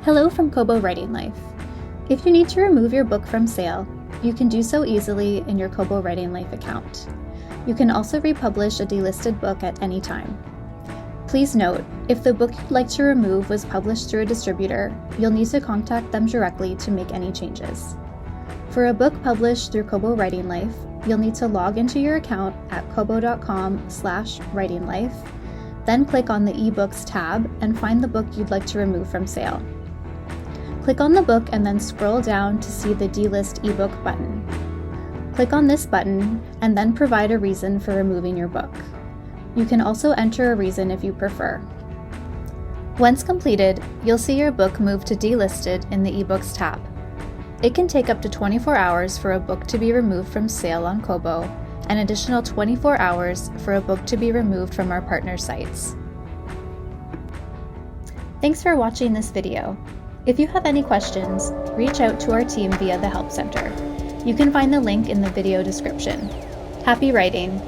Hello from Kobo Writing Life. If you need to remove your book from sale, you can do so easily in your Kobo Writing Life account. You can also republish a delisted book at any time. Please note, if the book you'd like to remove was published through a distributor, you'll need to contact them directly to make any changes. For a book published through Kobo Writing Life, you'll need to log into your account at kobo.com/writinglife, then click on the eBooks tab and find the book you'd like to remove from sale. Click on the book and then scroll down to see the Delist eBook button. Click on this button and then provide a reason for removing your book. You can also enter a reason if you prefer. Once completed, you'll see your book move to delisted in the eBooks tab. It can take up to 24 hours for a book to be removed from sale on Kobo, an additional 24 hours for a book to be removed from our partner sites. Thanks for watching this video. If you have any questions, reach out to our team via the Help Center. You can find the link in the video description. Happy writing!